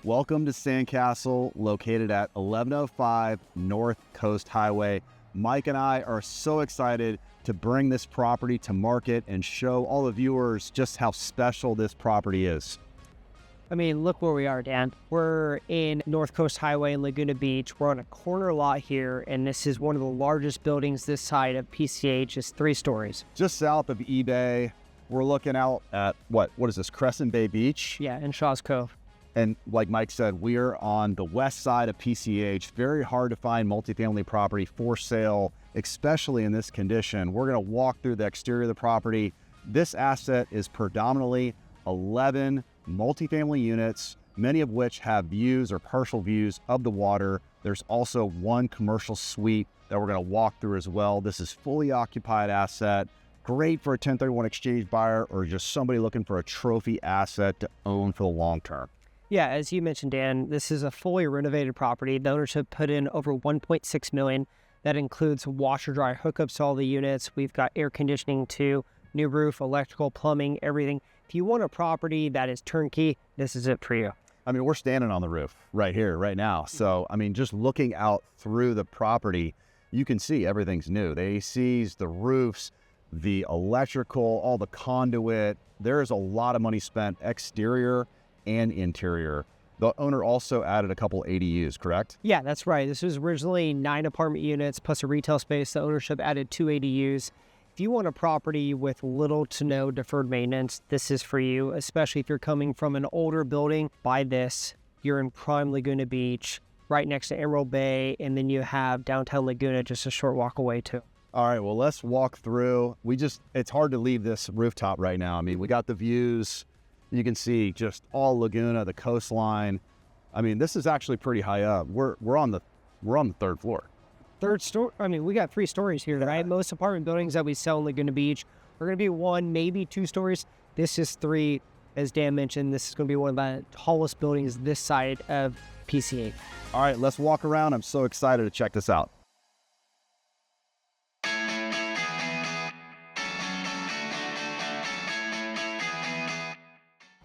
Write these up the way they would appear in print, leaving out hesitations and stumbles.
Welcome to Sandcastle, located at 1105 North Coast Highway. Mike and I are so excited to bring this property to market and show all the viewers just how special this property is. I mean, look where we are, Dan. We're in North Coast Highway in Laguna Beach. We're on a corner lot here, and this is one of the largest buildings this side of PCH. It's 3 stories. Just south of eBay, we're looking out at, what is this, Crescent Bay Beach? Yeah, in Shaw's Cove. And like Mike said, we are on the west side of PCH. Very hard to find multifamily property for sale, especially in this condition. We're going to walk through the exterior of the property. This asset is predominantly 11 multifamily units, many of which have views or partial views of the water. There's also 1 commercial suite that we're going to walk through as well. This is fully occupied asset, great for a 1031 exchange buyer or just somebody looking for a trophy asset to own for the long term. Yeah, as you mentioned, Dan, this is a fully renovated property. The ownership put in over $1.6 million. That includes washer dryer hookups to all the units. We've got air conditioning too, new roof, electrical, plumbing, everything. If you want a property that is turnkey, this is it for you. I mean, we're standing on the roof right here, right now. So, I mean, just looking out through the property, you can see everything's new. The ACs, the roofs, the electrical, all the conduit. There is a lot of money spent exterior and interior. The owner also added a couple ADUs, correct? Yeah, that's right. This was originally 9 apartment units plus a retail space. The ownership added 2 ADUs. If you want a property with little to no deferred maintenance, this is for you, especially if you're coming from an older building. Buy this. You're in prime Laguna Beach, right next to Emerald Bay, and then you have downtown Laguna just a short walk away too. All right, well, let's walk through. It's hard to leave this rooftop right now. I mean, we got the views. You can see just all Laguna, the coastline. I mean, this is actually pretty high up. We're on the 3rd floor. Third story. I mean, we got 3 stories here, right? Most apartment buildings that we sell in Laguna Beach are going to be 1, maybe 2 stories. This is 3. As Dan mentioned, this is going to be one of the tallest buildings this side of PCH. All right, let's walk around. I'm so excited to check this out.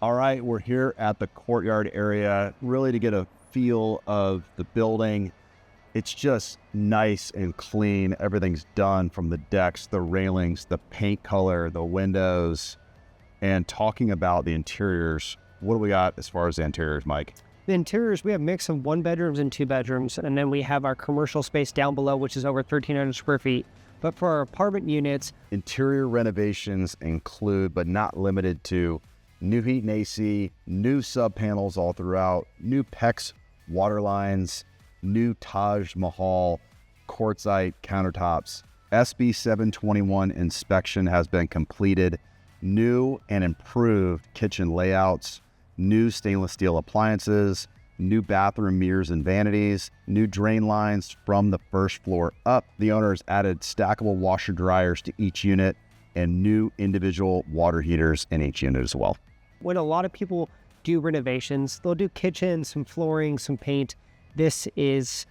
All right, we're here at the courtyard area, really to get a feel of the building. It's just nice and clean. Everything's done from the decks, the railings, the paint color, the windows. And talking about the interiors, what do we got as far as the interiors, Mike? The interiors, we have a mix of 1 bedrooms and 2 bedrooms, and then we have our commercial space down below, which is over 1,300 square feet. But for our apartment units, interior renovations include, but not limited to, new heat and AC, new sub panels all throughout, new PEX water lines, new Taj Mahal quartzite countertops. SB 721 inspection has been completed. New and improved kitchen layouts, new stainless steel appliances, new bathroom mirrors and vanities, new drain lines from the 1st floor up. The owners added stackable washer dryers to each unit and new individual water heaters in each unit as well. When a lot of people do renovations, they'll do kitchen, some flooring, some paint. This is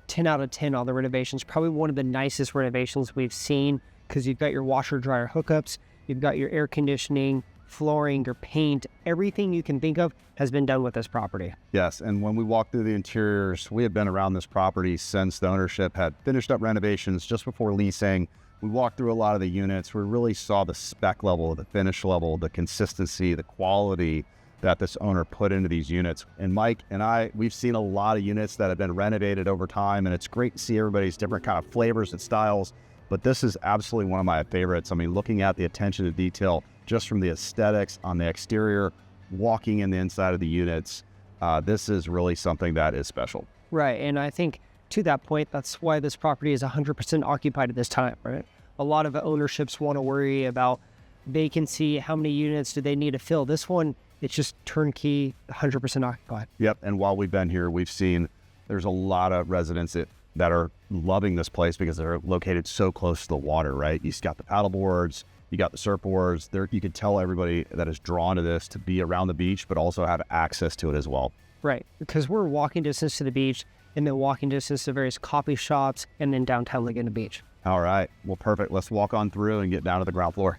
10 out of 10 on the renovations. Probably one of the nicest renovations we've seen because you've got your washer dryer hookups, you've got your air conditioning, flooring, your paint, everything you can think of has been done with this property. Yes, and when we walk through the interiors, we have been around this property since the ownership had finished up renovations just before leasing. We walked through a lot of the units. We really saw the spec level, the finish level, the consistency, the quality that this owner put into these units. And Mike and I, we've seen a lot of units that have been renovated over time, and it's great to see everybody's different kind of flavors and styles. But this is absolutely one of my favorites. I mean, looking at the attention to detail, just from the aesthetics on the exterior, walking in the inside of the units, this is really something that is special. Right, and I think to that point, that's why this property is 100% occupied at this time, right? A lot of ownerships want to worry about vacancy, how many units do they need to fill. This one, it's just turnkey, 100% occupied. Yep, and while we've been here, we've seen there's a lot of residents that are loving this place because they're located so close to the water, right? You've got the paddle boards, you got the surfboards. There, you can tell everybody that is drawn to this to be around the beach, but also have access to it as well. Right, because we're walking distance to the beach and then walking distance to various coffee shops and then downtown Laguna Beach. All right, well, perfect. Let's walk on through and get down to the ground floor.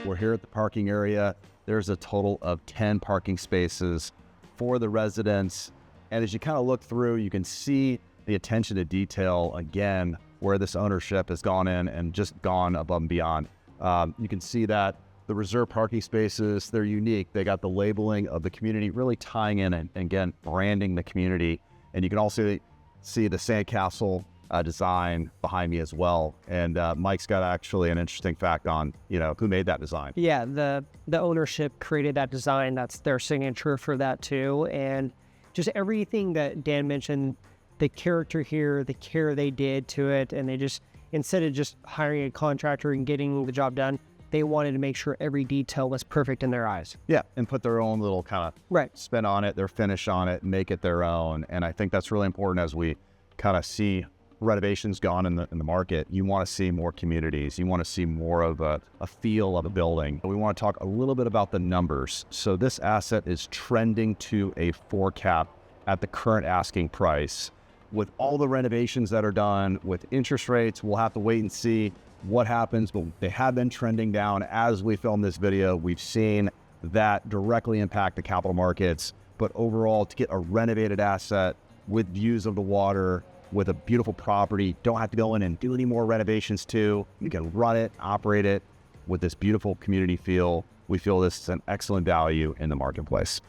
We're here at the parking area. There's a total of 10 parking spaces for the residents. And as you kind of look through, you can see the attention to detail, again, where this ownership has gone in and just gone above and beyond. You can see that the reserved parking spaces, they're unique. They got the labeling of the community really tying in and again, branding the community. And you can also see the Sandcastle design behind me as well. And Mike's got actually an interesting fact on, who made that design. Yeah, the ownership created that design. That's their signature for that too. And just everything that Dan mentioned, the character here, the care they did to it, and they just, instead of just hiring a contractor and getting the job done, they wanted to make sure every detail was perfect in their eyes. Yeah, and put their own little kind of spin on it, their finish on it, make it their own. And I think that's really important as we kind of see renovations gone in the market. You want to see more communities. You want to see more of a feel of a building. We want to talk a little bit about the numbers. So this asset is trending to a 4 cap at the current asking price. With all the renovations that are done, with interest rates, we'll have to wait and see what happens, but they have been trending down. As we film this video, we've seen that directly impact the capital markets. But overall, to get a renovated asset with views of the water, with a beautiful property, don't have to go in and do any more renovations to. You can run it, operate it with this beautiful community feel. We feel this is an excellent value in the marketplace.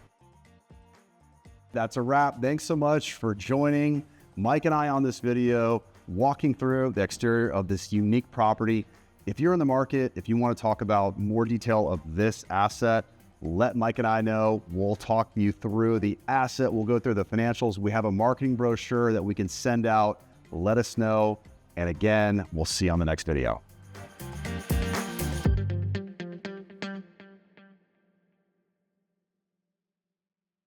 That's a wrap. Thanks so much for joining Mike and I on this video, walking through the exterior of this unique property. If you're in the market, if you want to talk about more detail of this asset, let Mike and I know. We'll talk you through the asset. We'll go through the financials. We have a marketing brochure that we can send out. Let us know. And again, we'll see you on the next video.